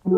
Hey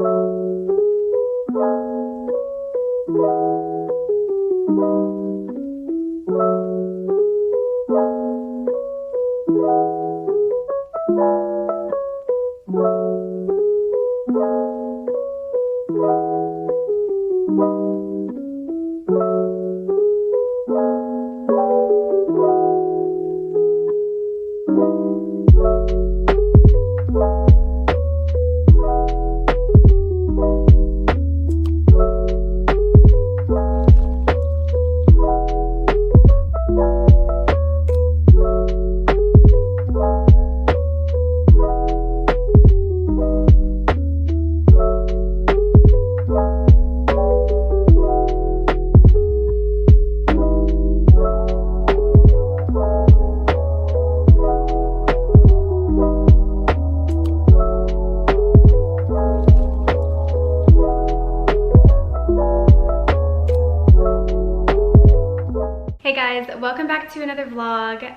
guys, welcome back to another vlog.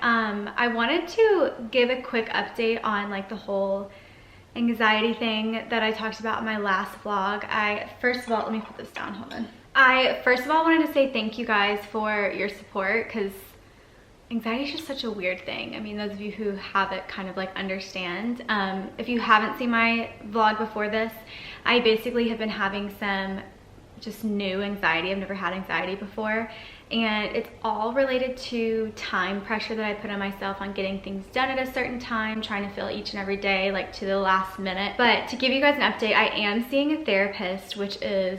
I wanted to give a quick update on like the whole anxiety thing that I talked about in my last vlog. First of all, let me put this down, hold on. I first of all wanted to say thank you guys for your support, because anxiety is just such a weird thing. I mean, those of you who have it kind of like understand. If you haven't seen my vlog before this, I basically have been having some just new anxiety. I've never had anxiety before, and it's all related to time pressure that I put on myself on getting things done at a certain time, trying to fill each and every day like to the last minute. But to give you guys an update, I am seeing a therapist, which is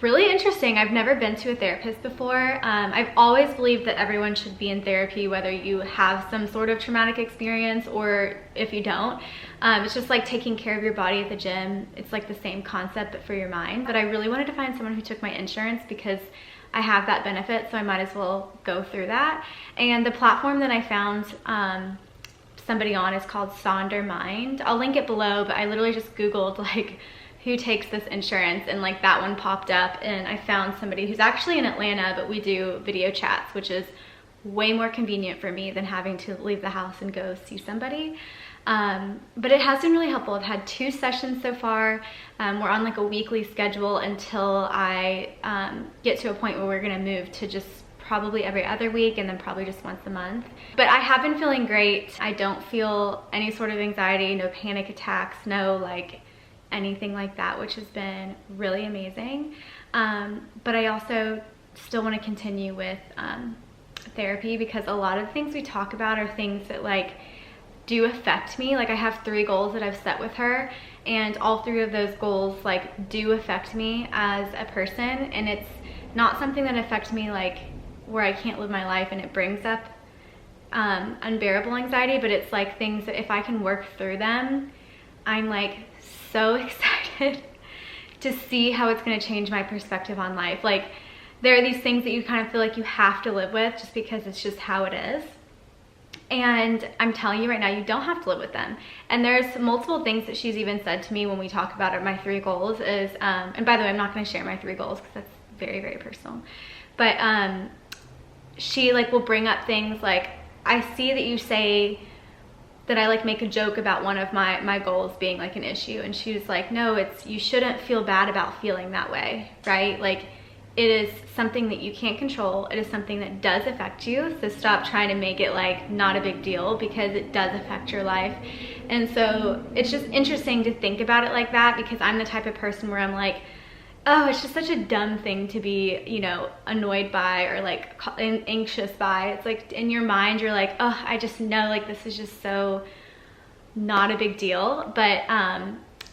really interesting. I've never been to a therapist before. I've always believed that everyone should be in therapy, whether you have some sort of traumatic experience or if you don't. It's just like taking care of your body at the gym. It's like the same concept, but for your mind. But I really wanted to find someone who took my insurance because I have that benefit, so I might as well go through that. And the platform that I found somebody on is called Sonder Mind. I'll link it below, but I literally just Googled like who takes this insurance, and like that one popped up, and I found somebody who's actually in Atlanta, but we do video chats, which is way more convenient for me than having to leave the house and go see somebody. But it has been really helpful. I've had 2 sessions so far. We're on like a weekly schedule until I get to a point where we're gonna move to just probably every other week, and then probably just once a month. But I have been feeling great. I don't feel any sort of anxiety, no panic attacks, no like anything like that, which has been really amazing. But I also still want to continue with therapy, because a lot of the things we talk about are things that like do affect me. Like I have 3 goals that I've set with her, and all 3 of those goals like do affect me as a person, and it's not something that affects me like where I can't live my life and it brings up unbearable anxiety, but it's like things that if I can work through them, I'm like so excited to see how it's going to change my perspective on life. Like there are these things that you kind of feel like you have to live with just because it's just how it is. And I'm telling you right now, you don't have to live with them. And there's multiple things that she's even said to me when we talk about my 3 goals is, and by the way, I'm not going to share my 3 goals because that's very, very personal. But she like will bring up things like, I see that you say that I like make a joke about one of my goals being like an issue. And she was like, no, you shouldn't feel bad about feeling that way, right? Like it is something that you can't control. It is something that does affect you. So stop trying to make it like not a big deal, because it does affect your life. And so it's just interesting to think about it like that, because I'm the type of person where I'm like, oh, it's just such a dumb thing to be, you know, annoyed by or like anxious by. It's like in your mind, you're like, oh, I just know like this is just so not a big deal. But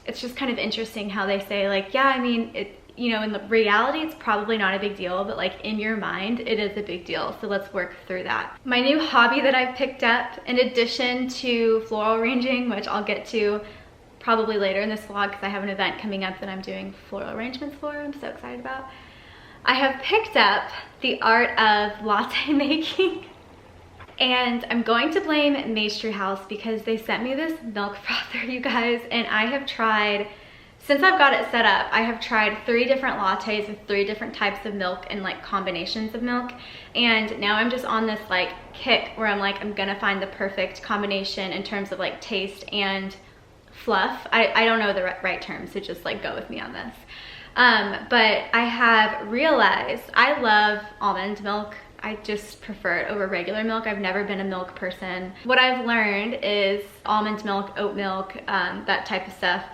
it's just kind of interesting how they say like, yeah, I mean, you know, in the reality, it's probably not a big deal, but like in your mind, it is a big deal. So let's work through that. My new hobby that I've picked up, in addition to floral arranging, which I'll get to probably later in this vlog because I have an event coming up that I'm doing floral arrangements for, I'm so excited about. I have picked up the art of latte making. And I'm going to blame Nursery House because they sent me this milk frother, you guys, and I have tried, since I've got it set up, I have tried 3 different lattes with 3 different types of milk and like combinations of milk. And now I'm just on this like kick where I'm like, I'm gonna find the perfect combination in terms of like taste and fluff. I don't know the right term, so just like go with me on this. But I have realized I love almond milk. I just prefer it over regular milk. I've never been a milk person. What I've learned is almond milk, oat milk, that type of stuff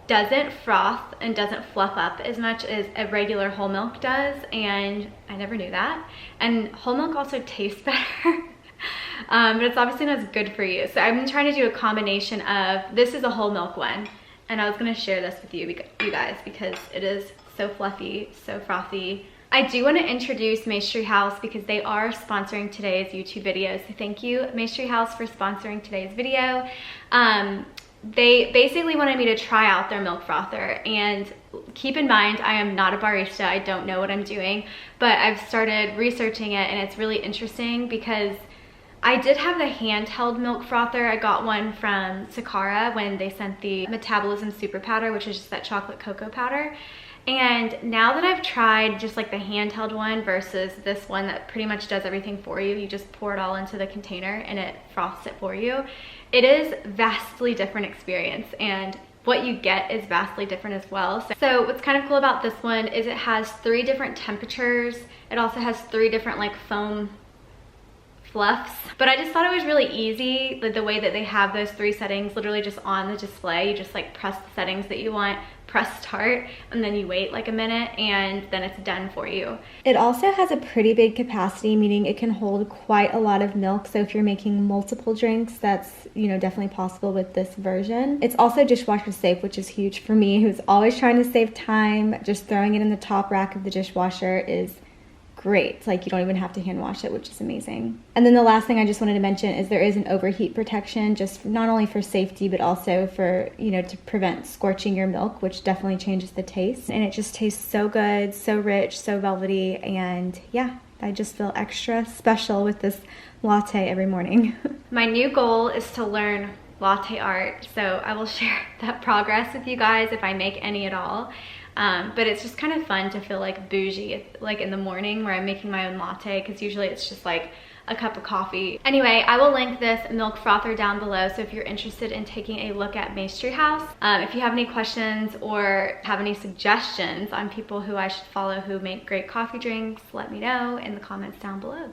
doesn't froth and doesn't fluff up as much as a regular whole milk does, and I never knew that. And whole milk also tastes better. But it's obviously not as good for you. So I've been trying to do a combination of, this is a whole milk one, and I was gonna share this with you guys because it is so fluffy, so frothy. I do want to introduce Nursery House because they are sponsoring today's YouTube video. So thank you, Nursery House, for sponsoring today's video. They basically wanted me to try out their milk frother, and keep in mind, I am not a barista. I don't know what I'm doing, but I've started researching it, and it's really interesting because I did have the handheld milk frother. I got one from Sakara when they sent the Metabolism Super Powder, which is just that chocolate cocoa powder. And now that I've tried just like the handheld one versus this one that pretty much does everything for you, you just pour it all into the container and it froths it for you. It is vastly different experience, and what you get is vastly different as well. So what's kind of cool about this one is it has 3 different temperatures. It also has 3 different like foam fluffs, but I just thought it was really easy, the way that they have those 3 settings literally just on the display. You just like press the settings that you want, press start, and then you wait like a minute, and then it's done for you. It also has a pretty big capacity, meaning it can hold quite a lot of milk. So if you're making multiple drinks, that's, you know, definitely possible with this version. It's also dishwasher safe, which is huge for me, who's always trying to save time. Just throwing it in the top rack of the dishwasher is great. It's like you don't even have to hand wash it, which is amazing. And then the last thing I just wanted to mention is there is an overheat protection, just not only for safety, but also for, you know, to prevent scorching your milk, which definitely changes the taste. And it just tastes so good, so rich, so velvety. And yeah, I just feel extra special with this latte every morning. My new goal is to learn latte art, so I will share that progress with you guys if I make any at all. But it's just kind of fun to feel like bougie, like in the morning where I'm making my own latte, because usually it's just like a cup of coffee. Anyway, I will link this milk frother down below, so if you're interested in taking a look at Nursery House. If you have any questions or have any suggestions on people who I should follow who make great coffee drinks, let me know in the comments down below.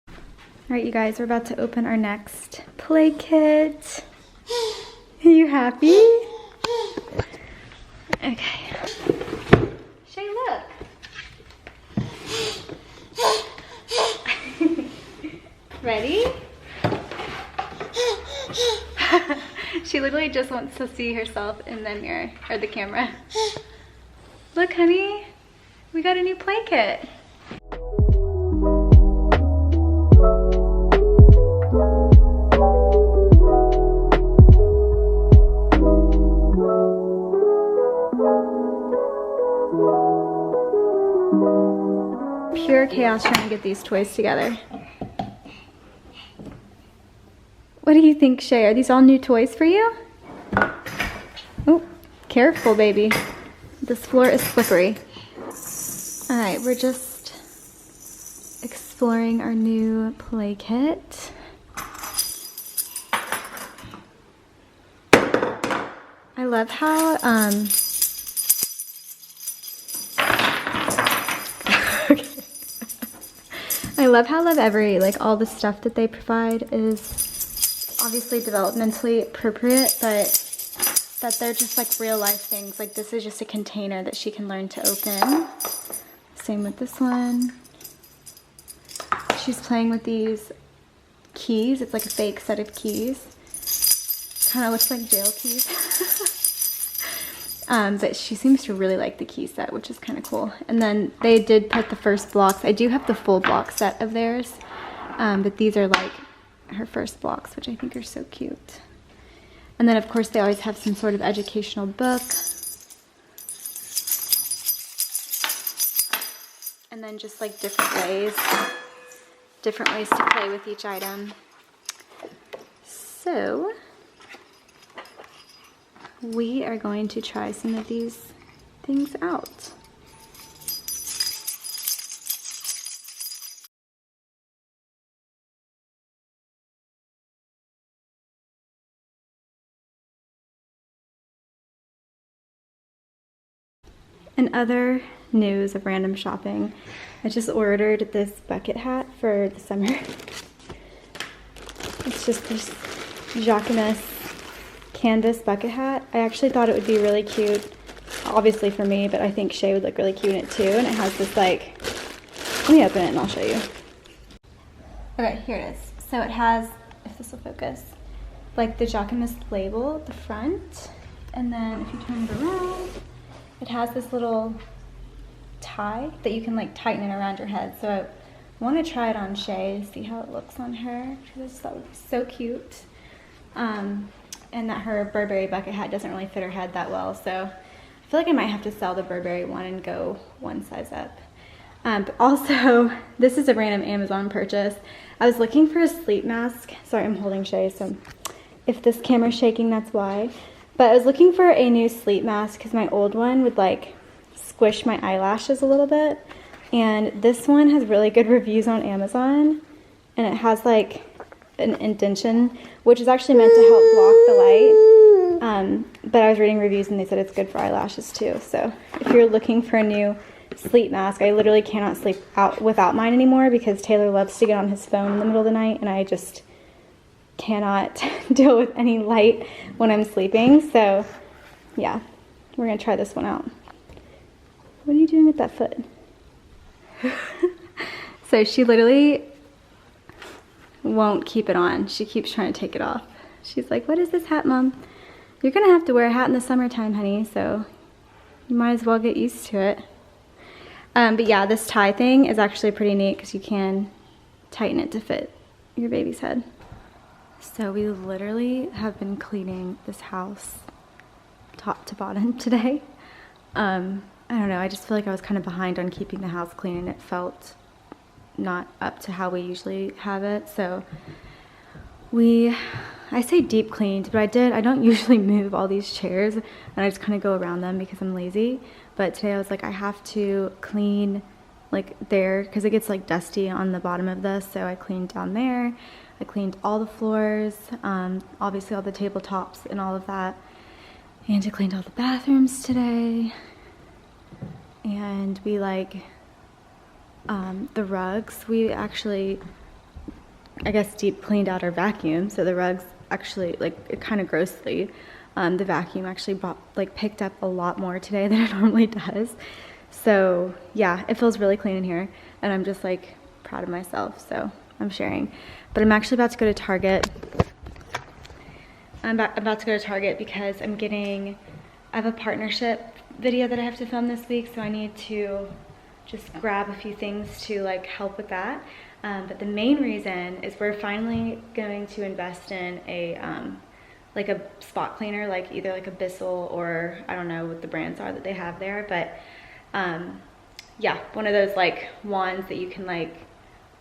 All right, you guys, we're about to open our next play kit. Are you happy? Okay. Shay, look. Ready? She literally just wants to see herself in the mirror, or the camera. Look, honey, we got a new play kit. Pure chaos trying to get these toys together. What do you think, Shay? Are these all new toys for you? Oh, careful, baby. This floor is slippery. All right, we're just exploring our new play kit. I love how, I love how like all the stuff that they provide is obviously developmentally appropriate, but that they're just like real life things. Like this is just a container that she can learn to open. Same with this one. She's playing with these keys. It's like a fake set of keys. Kind of looks like jail keys. But she seems to really like the key set, which is kind of cool. And then they did put the first blocks. I do have the full block set of theirs, but these are like her first blocks, which I think are so cute. And then of course they always have some sort of educational book. And then just like different ways to play with each item. So we are going to try some of these things out. In other news of random shopping, I just ordered this bucket hat for the summer. It's just this Jacquemus canvas bucket hat. I actually thought it would be really cute, obviously for me, but I think Shay would look really cute in it too. And it has this like, let me open it and I'll show you. Okay, here it is. So it has, if this will focus, like the Jacquemus label at the front. And then if you turn it around, it has this little tie that you can like tighten it around your head. So I want to try it on Shay to see how it looks on her. I just thought it would be so cute. And that her Burberry bucket hat doesn't really fit her head that well. So I feel like I might have to sell the Burberry one and go one size up. But also, this is a random Amazon purchase. I was looking for a sleep mask. Sorry, I'm holding Shay, so if this camera's shaking, that's why. But I was looking for a new sleep mask because my old one would like squish my eyelashes a little bit. And this one has really good reviews on Amazon. And it has like an indentation, which is actually meant to help block the light. But I was reading reviews and they said it's good for eyelashes too. So if you're looking for a new sleep mask, I literally cannot sleep out without mine anymore because Taylor loves to get on his phone in the middle of the night and I just cannot deal with any light when I'm sleeping. So yeah, we're gonna try this one out. What are you doing with that foot? So she literally won't keep it on. She keeps trying to take it off. She's like, what is this hat, Mom? You're gonna have to wear a hat in the summertime, honey, so you might as well get used to it. But yeah, this tie thing is actually pretty neat because you can tighten it to fit your baby's head. So we literally have been cleaning this house top to bottom today. I don't know, I just feel like I was kind of behind on keeping the house clean and it felt not up to how we usually have it. So I say deep cleaned, but I don't usually move all these chairs and I just kind of go around them because I'm lazy. But today I was like, I have to clean like there because it gets like dusty on the bottom of this. So I cleaned down there. I cleaned all the floors, obviously all the tabletops and all of that. And I cleaned all the bathrooms today. And we like the rugs. We actually, I guess, deep cleaned out our vacuum. So the rugs actually, like, kind of grossly, the vacuum actually picked up a lot more today than it normally does. So yeah, it feels really clean in here and I'm just like proud of myself, so I'm sharing. But I'm actually about to go to Target. I'm about to go to Target because I have a partnership video that I have to film this week, so I need to just grab a few things to like help with that. But the main reason is we're finally going to invest in a like a spot cleaner, like either like a Bissell or I don't know what the brands are that they have there, but yeah, one of those like wands that you can like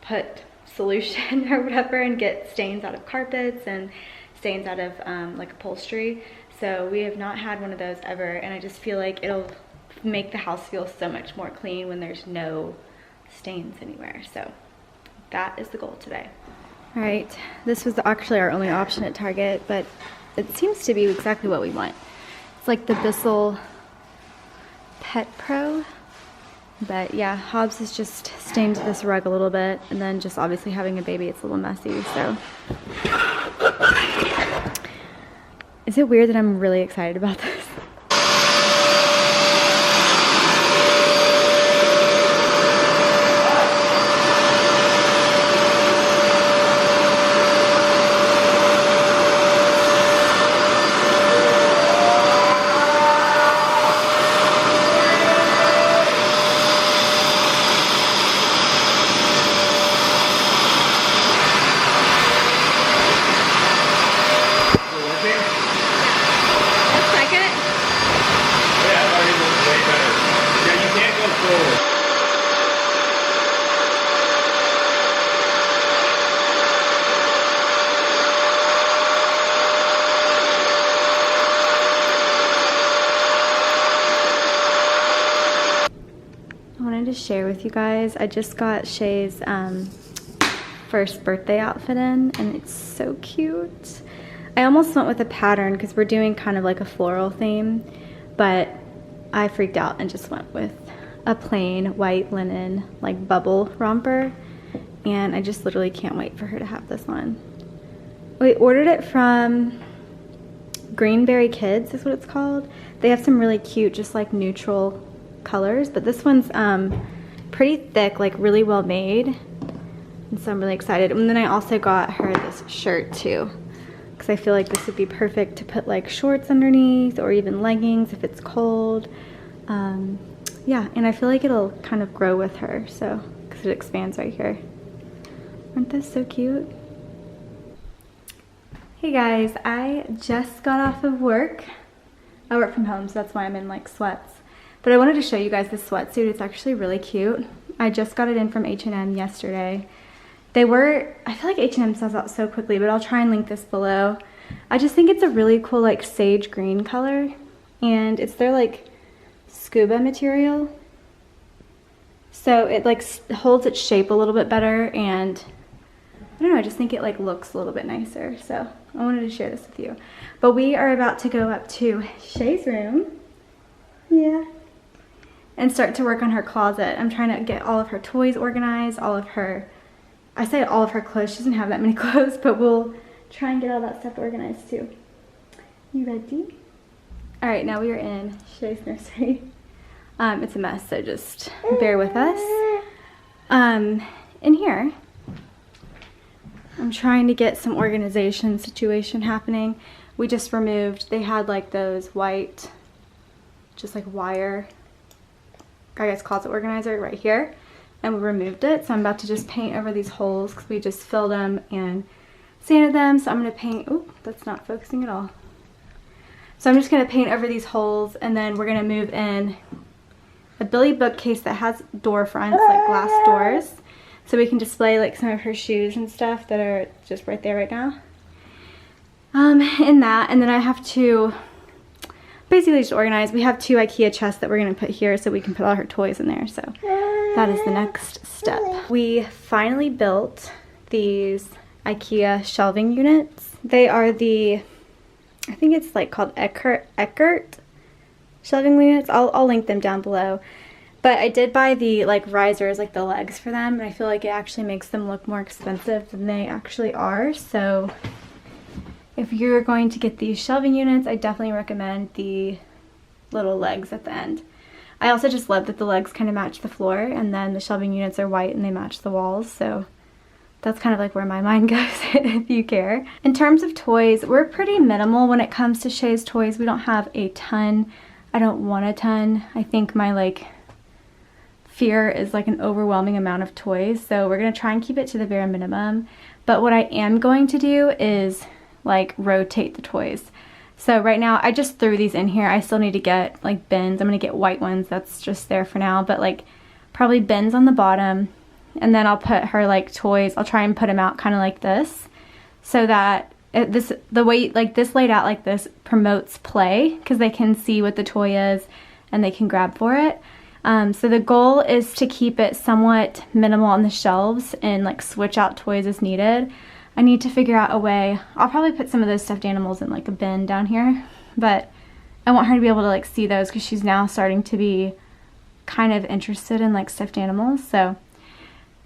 put solution or whatever and get stains out of carpets and stains out of like upholstery. So we have not had one of those ever, and I just feel like it'll make the house feel so much more clean when there's no stains anywhere. So that is the goal today. All right, this was actually our only option at Target, but it seems to be exactly what we want. It's like the Bissell Pet Pro. But yeah, Hobbs has just stained this rug a little bit, and then just obviously having a baby, it's a little messy, so. Is it weird that I'm really excited about this? To share with you guys, I just got Shay's first birthday outfit in, and it's so cute. I almost went with a pattern because we're doing kind of like a floral theme, but I freaked out and just went with a plain white linen like bubble romper, and I just literally can't wait for her to have this one. We ordered it from Greenberry Kids is what it's called. They have some really cute just like neutral colors, but this one's pretty thick, like really well made, and so I'm really excited. And then I also got her this shirt too, because I feel like this would be perfect to put like shorts underneath or even leggings if it's cold. Yeah, and I feel like it'll kind of grow with her, so because it expands right here. Aren't those so cute? Hey guys, I just got off of work. I work from home, so that's why I'm in like sweats. But I wanted to show you guys this sweatsuit. It's actually really cute. I just got it in from H&M yesterday. I feel like H&M sells out so quickly, but I'll try and link this below. I just think it's a really cool like sage green color, and it's their like scuba material. So it like holds its shape a little bit better, and I don't know, I just think it like looks a little bit nicer. So I wanted to share this with you. But we are about to go up to Shay's room. Yeah. And start to work on her closet. I'm trying to get all of her toys organized, I say all of her clothes. She doesn't have that many clothes, but we'll try and get all that stuff organized too. You ready? All right, now we are in Shay's nursery. It's a mess, so just bear with us. In here, I'm trying to get some organization situation happening. We just removed, they had like those white, just like wire, I guess closet organizer right here, and we removed it. So I'm about to just paint over these holes because we just filled them and sanded them. So I'm going to paint, oh, that's not focusing at all. So I'm just going to paint over these holes, and then we're going to move in a Billy bookcase that has door fronts, like glass doors, so we can display like some of her shoes and stuff that are just right there right now. In that, and then I have to basically just organize. We have 2 IKEA chests that we're going to put here so we can put all her toys in there. So that is the next step. We finally built these IKEA shelving units. They are the, I think it's like called Eckert shelving units. I'll link them down below. But I did buy the like risers, like the legs for them, and I feel like it actually makes them look more expensive than they actually are. So if you're going to get these shelving units, I definitely recommend the little legs at the end. I also just love that the legs kind of match the floor, and then the shelving units are white and they match the walls, so that's kind of like where my mind goes if you care. In terms of toys, we're pretty minimal when it comes to Shay's toys. We don't have a ton. I don't want a ton. I think my like fear is like an overwhelming amount of toys, so we're going to try and keep it to the bare minimum. But what I am going to do is like rotate the toys. So right now I just threw these in here. I still need to get like bins. I'm gonna get white ones, that's just there for now, but like probably bins on the bottom, and then I'll put her like toys. I'll try and put them out kind of like this, so that the way like this laid out like this promotes play, because they can see what the toy is and they can grab for it. So the goal is to keep it somewhat minimal on the shelves and like switch out toys as needed. I need to figure out a way. I'll probably put some of those stuffed animals in like a bin down here, but I want her to be able to like see those because she's now starting to be kind of interested in like stuffed animals. So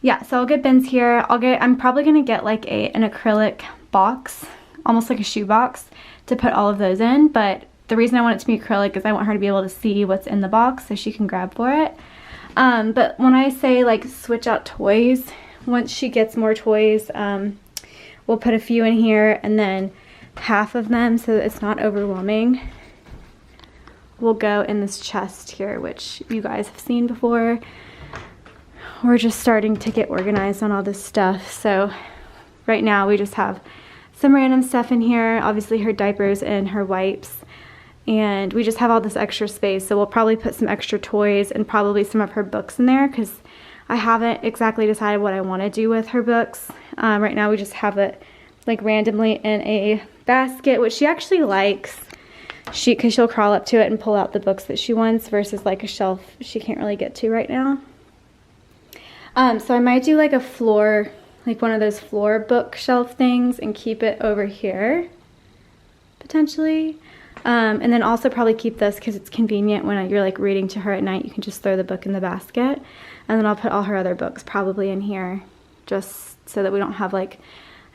yeah, so I'll get bins here. I'm probably gonna get like an acrylic box, almost like a shoe box, to put all of those in. But the reason I want it to be acrylic is I want her to be able to see what's in the box so she can grab for it. But when I say like switch out toys, once she gets more toys, we'll put a few in here, and then half of them, so that it's not overwhelming, will go in this chest here, which you guys have seen before. We're just starting to get organized on all this stuff. So right now we just have some random stuff in here, obviously her diapers and her wipes, and we just have all this extra space. So we'll probably put some extra toys and probably some of her books in there, because I haven't exactly decided what I want to do with her books. Right now we just have it like randomly in a basket, which she actually likes, because she'll crawl up to it and pull out the books that she wants, versus like a shelf she can't really get to right now. So I might do like a floor, like one of those floor bookshelf things, and keep it over here potentially. And then also probably keep this because it's convenient when you're like reading to her at night. You can just throw the book in the basket. And then I'll put all her other books probably in here just so that we don't have like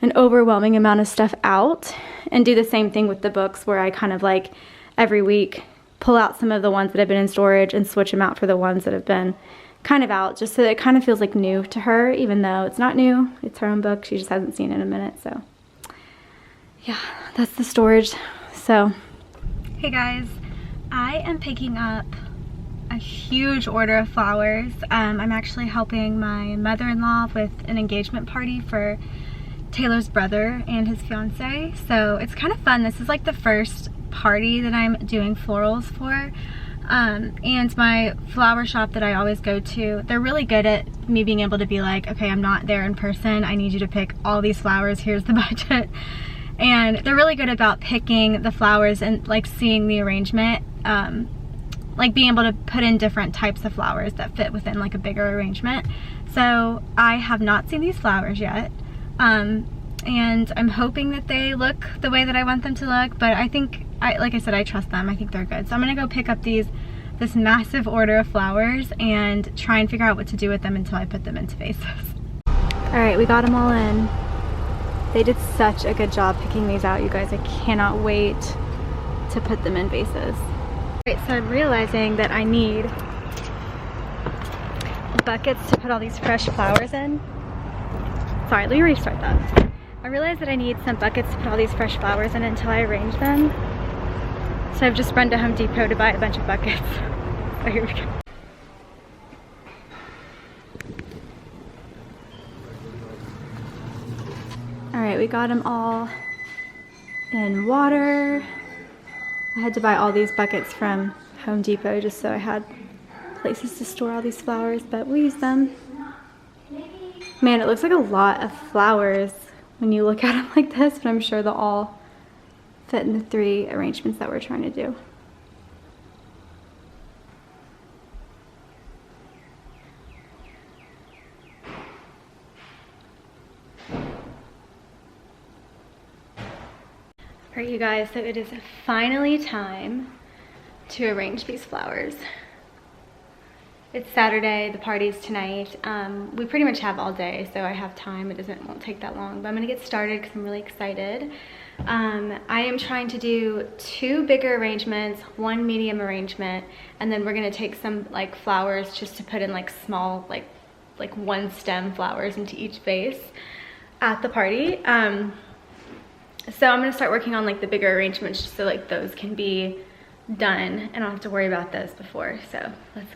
an overwhelming amount of stuff out. And do the same thing with the books where I kind of like every week pull out some of the ones that have been in storage and switch them out for the ones that have been kind of out, just so that it kind of feels like new to her, even though it's not new. It's her own book. She just hasn't seen it in a minute. So yeah, that's the storage. So hey guys, I am picking up a huge order of flowers. I'm actually helping my mother-in-law with an engagement party for Taylor's brother and his fiance. So it's kind of fun. This is like the first party that I'm doing florals for. And my flower shop that I always go to, they're really good at me being able to be like, okay, I'm not there in person. I need you to pick all these flowers. Here's the budget. And they're really good about picking the flowers and like seeing the arrangement, like being able to put in different types of flowers that fit within like a bigger arrangement. So I have not seen these flowers yet. And I'm hoping that they look the way that I want them to look, but I think, like I said, I trust them. I think they're good. So I'm gonna go pick up this massive order of flowers and try and figure out what to do with them until I put them into vases. All right, we got them all in. They did such a good job picking these out, you guys. I cannot wait to put them in vases. All right, so I'm realizing that I need buckets to put all these fresh flowers in. Sorry, let me restart that. I realized that I need some buckets to put all these fresh flowers in until I arrange them. So I've just run to Home Depot to buy a bunch of buckets. So here we go. All right, we got them all in water. I had to buy all these buckets from Home Depot just so I had places to store all these flowers, but we use them. Man, it looks like a lot of flowers when you look at them like this, but I'm sure they'll all fit in the 3 arrangements that we're trying to do. All right, you guys, so it is finally time to arrange these flowers. It's Saturday, the party's tonight. We pretty much have all day, so I have time. It won't take that long, but I'm gonna get started because I'm really excited. I am trying to do 2 bigger arrangements, 1 medium arrangement, and then we're gonna take some like flowers just to put in like small, like 1 stem flowers into each vase at the party. So I'm gonna start working on like the bigger arrangements just so like those can be done and I don't have to worry about those before. So let's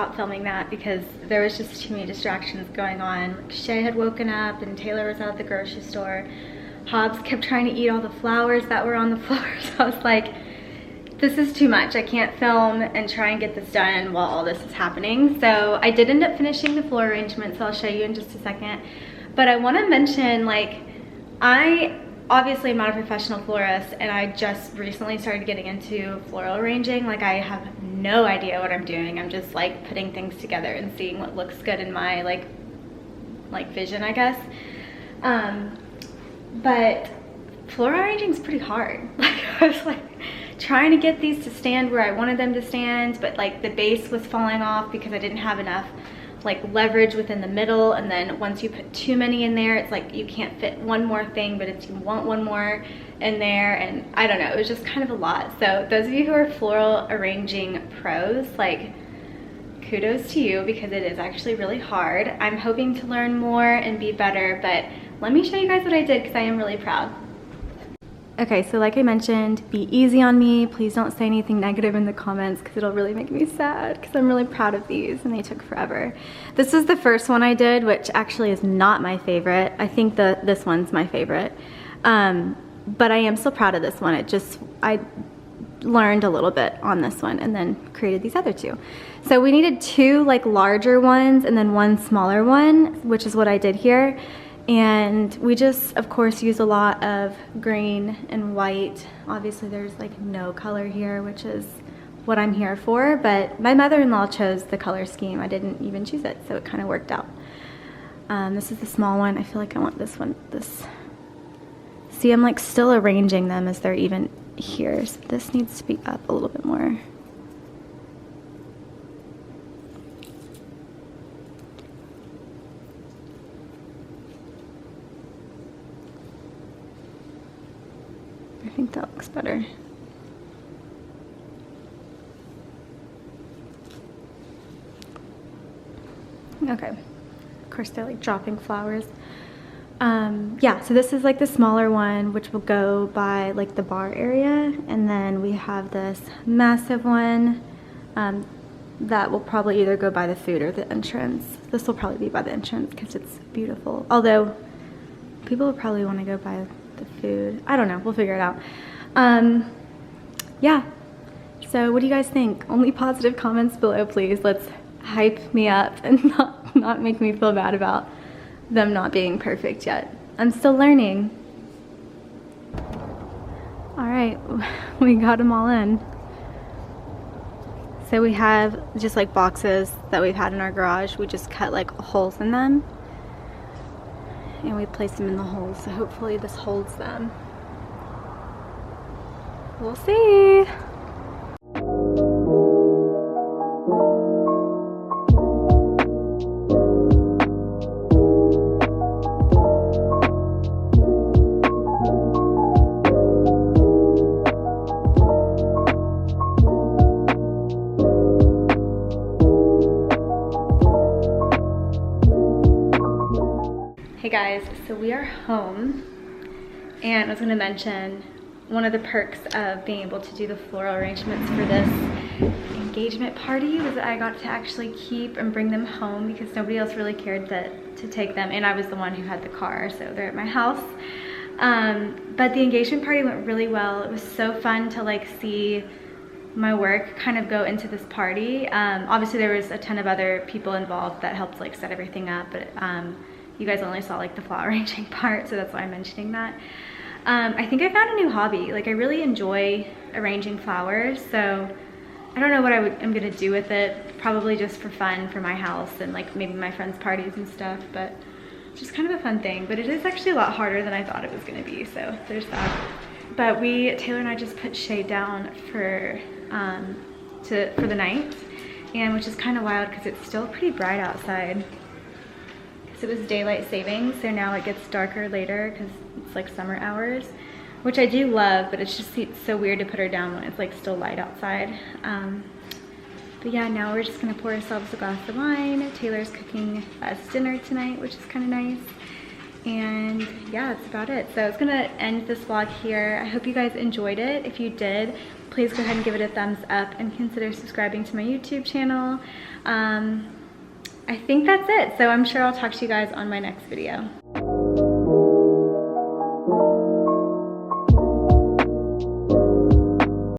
stop filming that because there was just too many distractions going on. Shay had woken up and Taylor was out at the grocery store. Hobbs kept trying to eat all the flowers that were on the floor. So I was like, this is too much. I can't film and try and get this done while all this is happening. So I did end up finishing the floor arrangement, so I'll show you in just a second. But I want to mention, like, I obviously am not a professional florist, and I just recently started getting into floral arranging. Like, I have no idea what I'm doing. I'm just like putting things together and seeing what looks good in my like vision, I guess. But floral arranging is pretty hard. Like, I was like trying to get these to stand where I wanted them to stand, but like the base was falling off because I didn't have enough like leverage within the middle. And then once you put too many in there, it's like you can't fit one more thing, but if you want one more in there, and I don't know, it was just kind of a lot. So those of you who are floral arranging pros, like, kudos to you, because it is actually really hard. I'm hoping to learn more and be better, but let me show you guys what I did because I am really proud. Okay, so like I mentioned, be easy on me. Please don't say anything negative in the comments because it'll really make me sad because I'm really proud of these and they took forever. This is the first one I did, which actually is not my favorite. I think this one's my favorite. But I am still proud of this one. I learned a little bit on this one and then created these other two. So we needed two like larger ones and then one smaller one, which is what I did here. And we just, of course, use a lot of green and white. Obviously there's like no color here, which is what I'm here for, but my mother-in-law chose the color scheme. I didn't even choose it, so it kind of worked out. This is the small one. I feel like I want this one. See, I'm like still arranging them as they're even here. So this needs to be up a little bit more. I think that looks better. Okay. Of course, they're like dropping flowers. Yeah, so this is like the smaller one, which will go by like the bar area. And then we have this massive one that will probably either go by the food or the entrance. This will probably be by the entrance because it's beautiful. Although people will probably want to go by the food. I don't know, we'll figure it out. Yeah, so what do you guys think? Only positive comments below, please. Let's hype me up and not make me feel bad about them not being perfect yet. I'm still learning. All right, we got them all in. So we have just like boxes that we've had in our garage. We just cut like holes in them and we place them in the holes, so hopefully this holds them. We'll see. Hey guys, so we are home, and I was gonna mention one of the perks of being able to do the floral arrangements for this engagement party was that I got to actually keep and bring them home because nobody else really cared to take them, and I was the one who had the car, so they're at my house. But the engagement party went really well. It was so fun to like see my work kind of go into this party. Obviously there was a ton of other people involved that helped like set everything up, but you guys only saw like the flower arranging part, so that's why I'm mentioning that. I think I found a new hobby. Like, I really enjoy arranging flowers, so I don't know what I'm gonna do with it. Probably just for fun for my house and like maybe my friends' parties and stuff, but it's just kind of a fun thing. But it is actually a lot harder than I thought it was gonna be, so there's that. But Taylor and I just put shade down for the night, and which is kind of wild because it's still pretty bright outside. It was daylight savings, so now it gets darker later because it's like summer hours, which I do love, but it's so weird to put her down when it's like still light outside. But yeah, now we're just gonna pour ourselves a glass of wine. Taylor's cooking us dinner tonight, which is kind of nice. And yeah, that's about it. So it's gonna end this vlog here. I hope you guys enjoyed it. If you did, please go ahead and give it a thumbs up and consider subscribing to my YouTube channel. I think that's it. So I'm sure I'll talk to you guys on my next video.